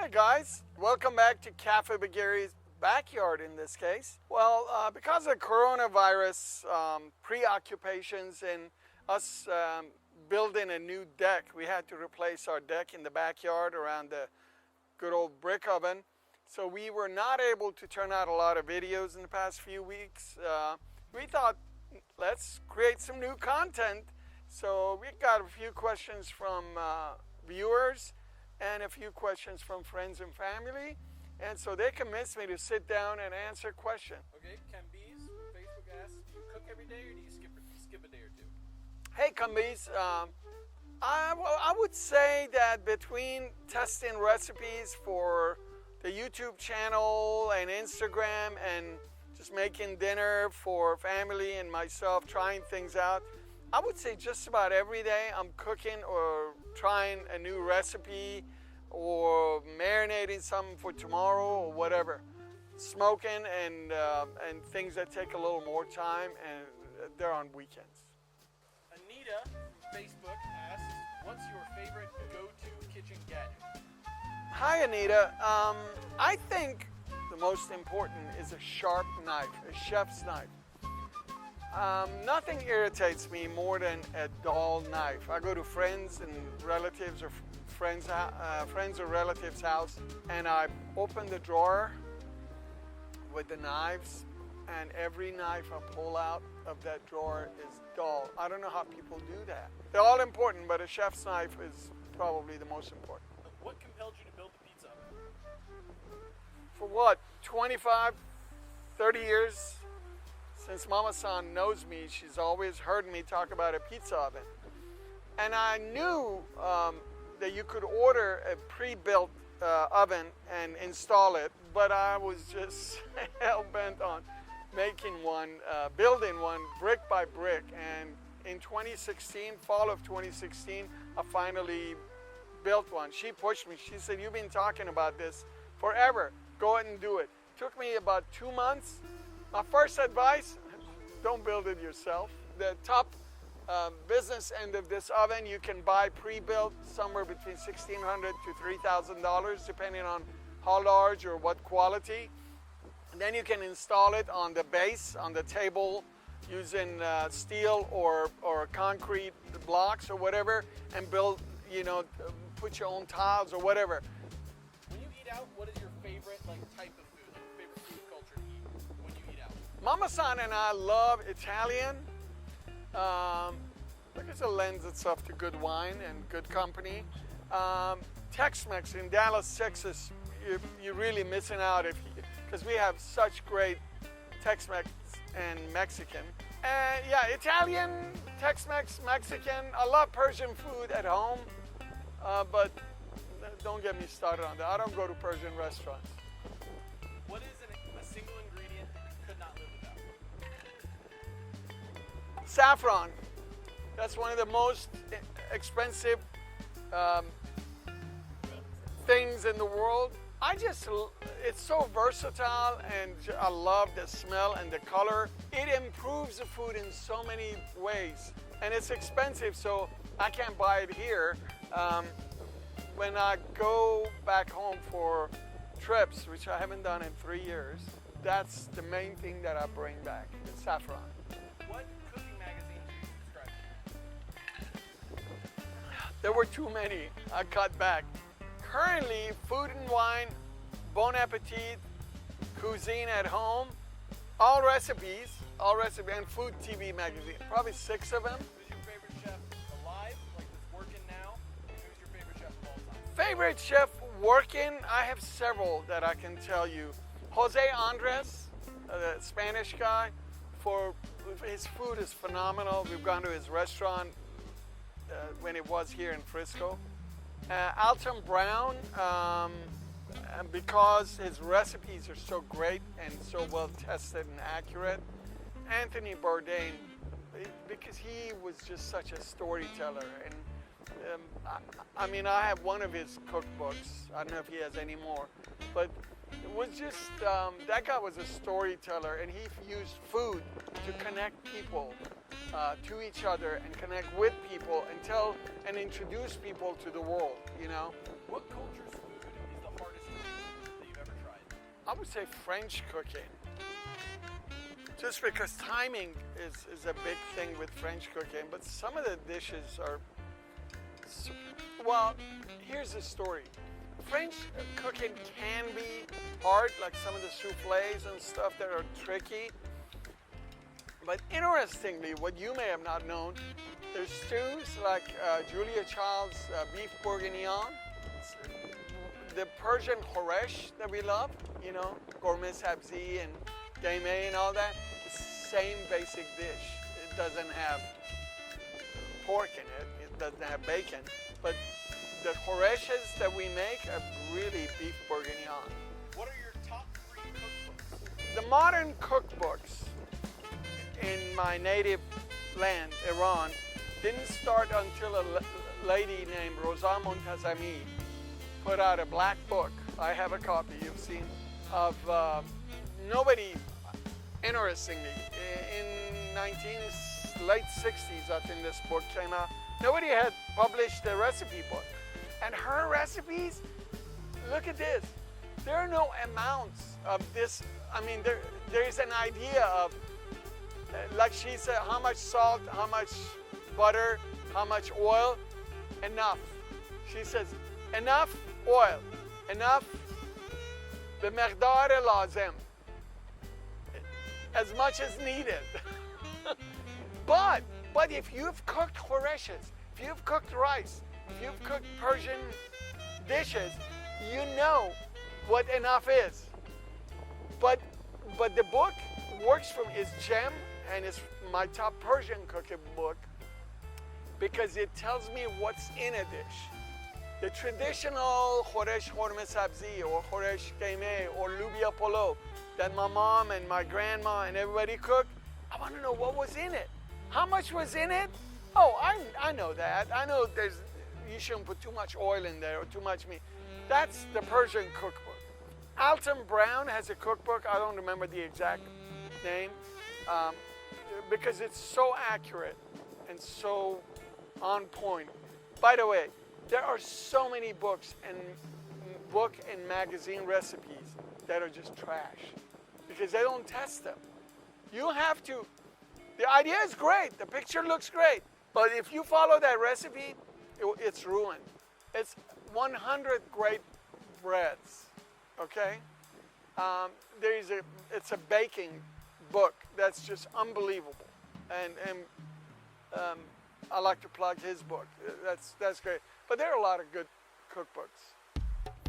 guys, welcome back to Café Bagheri's backyard in this case. Well, because of coronavirus preoccupations and us building a new deck, we had to replace our deck in the backyard around the good old brick oven. So we were not able to turn out a lot of videos in the past few weeks. We thought, let's create some new content. So we got a few questions from viewers and a few questions from friends and family. And so they convinced me to sit down and answer questions. Okay, KAMBIZ from Facebook asks, do you cook every day or do you skip a day or two? Hey KAMBIZ, I would say that between testing recipes for the YouTube channel and Instagram and just making dinner for family and myself, trying things out, I would say just about every day I'm cooking or trying a new recipe or marinating something for tomorrow or whatever. Smoking and things that take a little more time, and they're on weekends. ANITA from Facebook asks, what's your favorite go-to kitchen gadget? Hi ANITA, I think the most important is a sharp knife, a chef's knife. Nothing irritates me more than a dull knife. I go to friends and relatives or friends or relatives' house, and I open the drawer with the knives, and every knife I pull out of that drawer is dull. I don't know how people do that. They're all important, but a chef's knife is probably the most important. What compelled you to build the pizza oven? For what, 25, 30 years? Since Mama San knows me, she's always heard me talk about a pizza oven. And I knew that you could order a pre-built oven and install it, but I was just hell-bent on making one, building one brick by brick. And in 2016, fall of 2016, I finally built one. She pushed me. She said, you've been talking about this forever. Go ahead and do it. Took me about 2 months. My first advice, don't build it yourself. The top business end of this oven, you can buy pre-built somewhere between $1,600 to $3,000, depending on how large or what quality. And then you can install it on the base, on the table, using steel or concrete blocks or whatever, and build, put your own tiles or whatever. When you eat out, what is your favorite type of food, favorite food culture to eat when you eat out? Mama San and I love Italian, because it lends itself to good wine and good company. Tex-Mex in Dallas, Texas, you're really missing out because we have such great Tex-Mex and Mexican. Yeah, Italian, Tex-Mex, Mexican. I love Persian food at home, but don't get me started on that. I don't go to Persian restaurants. What is a single ingredient that you could not live without? Saffron. That's one of the most expensive things in the world. It's so versatile, and I love the smell and the color. It improves the food in so many ways, and it's expensive, so I can't buy it here. When I go back home for trips, which I haven't done in 3 years, that's the main thing that I bring back, is saffron. What cooking magazine do you subscribe to? There were too many. I cut back. Currently, Food and Wine, Bon Appetit, Cuisine at Home, all recipes, and Food TV magazine. Probably 6 of them. Who's your favorite chef alive, that's working now? And who's your favorite chef of all time? Favorite chef working? I have several that I can tell you. Jose Andres, the Spanish guy, his food is phenomenal. We've gone to his restaurant when it was here in Frisco. Alton Brown, because his recipes are so great and so well tested and accurate. Anthony Bourdain, because he was just such a storyteller. And I have one of his cookbooks. I don't know if he has any more, but it was just, that guy was a storyteller, and he used food to connect people to each other and connect with people and introduce people to the world, What culture's food is the hardest would say French cooking. Just because timing is a big thing with French cooking, but some of the dishes are, well, here's the story. French cooking can be hard, like some of the soufflés and stuff that are tricky. But interestingly, what you may have not known, there's stews like Julia Child's beef bourguignon, the Persian khoresh that we love, you know, gourmet sabzi and gaime and all that. The same basic dish. It doesn't have pork in it. It doesn't have bacon. But the khoreshes that we make are really beef bourguignon. What are your top 3 cookbooks? The modern cookbooks in my native land, Iran, didn't start until a lady named Rosa Montazami put out a black book. I have a copy, you've seen, of nobody, interestingly, in late 60s, I think this book came out. Nobody had published a recipe book. And her recipes, look at this. There are no amounts of this. I mean, there's an idea of, like she said, how much salt, how much butter, how much oil, enough. She says, enough oil, enough بمقدار لازم, as much as needed. But if you've cooked khoreshes, if you've cooked rice, if you've cooked Persian dishes, you know what enough is. But the book works from its gem, and it's my top Persian cooking book because it tells me what's in a dish. The traditional khoresh khorme sabzi or khoresh gaime or lubia polo that my mom and my grandma and everybody cooked, I want to know what was in it. How much was in it? Oh, I know that. I know you shouldn't put too much oil in there or too much meat. That's the Persian cookbook. Alton Brown has a cookbook. I don't remember the exact name because it's so accurate and so on point. By the way, there are so many books and magazine recipes that are just trash because they don't test them. You have to. The idea is great. The picture looks great. But if you follow that recipe, it's ruined. It's 100 great breads, okay? It's a baking book that's just unbelievable. And I like to plug his book. That's great. But there are a lot of good cookbooks.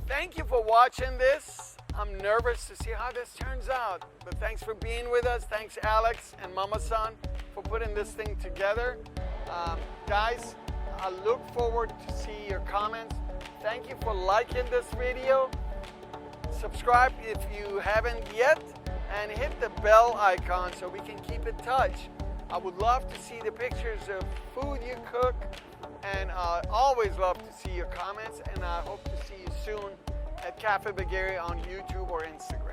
Thank you for watching this. I'm nervous to see how this turns out. But thanks for being with us. Thanks, Alex and Mama-san, for putting this thing together. Guys, I look forward to see your comments. Thank you for liking this video. Subscribe if you haven't yet, and hit the bell icon so we can keep in touch. I would love to see the pictures of food you cook, and I always love to see your comments, and I hope to see you soon at Café Bagheri on YouTube or Instagram.